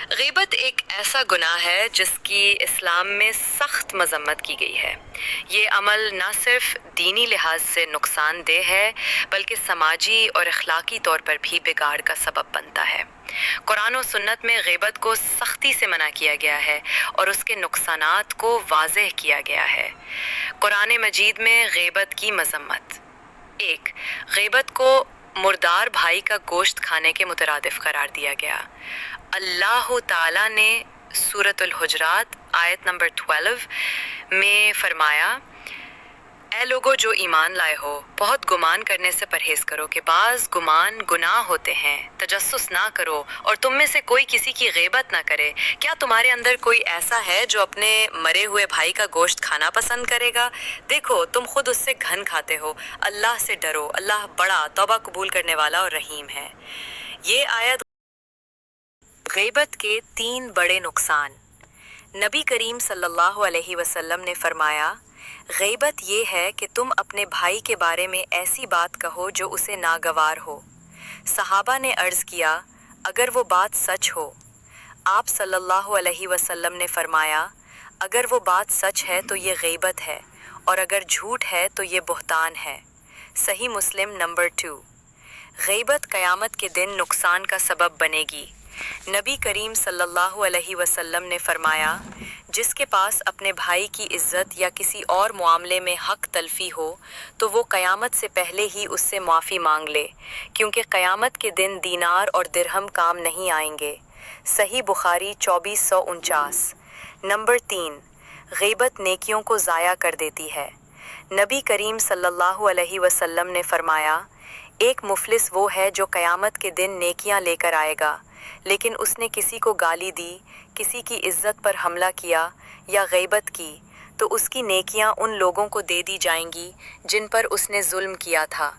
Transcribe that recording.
غیبت ایک ایسا گناہ ہے جس کی اسلام میں سخت مذمت کی گئی ہے۔ یہ عمل نہ صرف دینی لحاظ سے نقصان دہ ہے بلکہ سماجی اور اخلاقی طور پر بھی بگاڑ کا سبب بنتا ہے۔ قرآن و سنت میں غیبت کو سختی سے منع کیا گیا ہے اور اس کے نقصانات کو واضح کیا گیا ہے۔ قرآن مجید میں غیبت کی مذمت: 1. غیبت کو مردار بھائی کا گوشت کھانے کے مترادف قرار دیا گیا۔ اللہ تعالیٰ نے سورۃ الحجرات آیت نمبر 12 میں فرمایا: اے لوگو جو ایمان لائے ہو، بہت گمان کرنے سے پرہیز کرو کہ بعض گمان گناہ ہوتے ہیں۔ تجسس نہ کرو اور تم میں سے کوئی کسی کی غیبت نہ کرے۔ کیا تمہارے اندر کوئی ایسا ہے جو اپنے مرے ہوئے بھائی کا گوشت کھانا پسند کرے گا؟ دیکھو تم خود اس سے گھن کھاتے ہو۔ اللہ سے ڈرو، اللہ بڑا توبہ قبول کرنے والا اور رحیم ہے۔ یہ آیت غیبت کے 3 بڑے نقصان: نبی کریم صلی اللہ علیہ وسلم نے فرمایا، غیبت یہ ہے کہ تم اپنے بھائی کے بارے میں ایسی بات کہو جو اسے ناگوار ہو۔ صحابہ نے عرض کیا، اگر وہ بات سچ ہو؟ آپ صلی اللہ علیہ وسلم نے فرمایا، اگر وہ بات سچ ہے تو یہ غیبت ہے، اور اگر جھوٹ ہے تو یہ بہتان ہے۔ صحیح مسلم نمبر 2۔ غیبت قیامت کے دن نقصان کا سبب بنے گی۔ نبی کریم صلی اللہ علیہ وسلم نے فرمایا، جس کے پاس اپنے بھائی کی عزت یا کسی اور معاملے میں حق تلفی ہو تو وہ قیامت سے پہلے ہی اس سے معافی مانگ لے، کیونکہ قیامت کے دن دینار اور درہم کام نہیں آئیں گے۔ صحیح بخاری 2449۔ نمبر 3، غیبت نیکیوں کو ضائع کر دیتی ہے۔ نبی کریم صلی اللہ علیہ وسلم نے فرمایا، ایک مفلس وہ ہے جو قیامت کے دن نیکیاں لے کر آئے گا، لیکن اس نے کسی کو گالی دی، کسی کی عزت پر حملہ کیا یا غیبت کی، تو اس کی نیکیاں ان لوگوں کو دے دی جائیں گی جن پر اس نے ظلم کیا تھا۔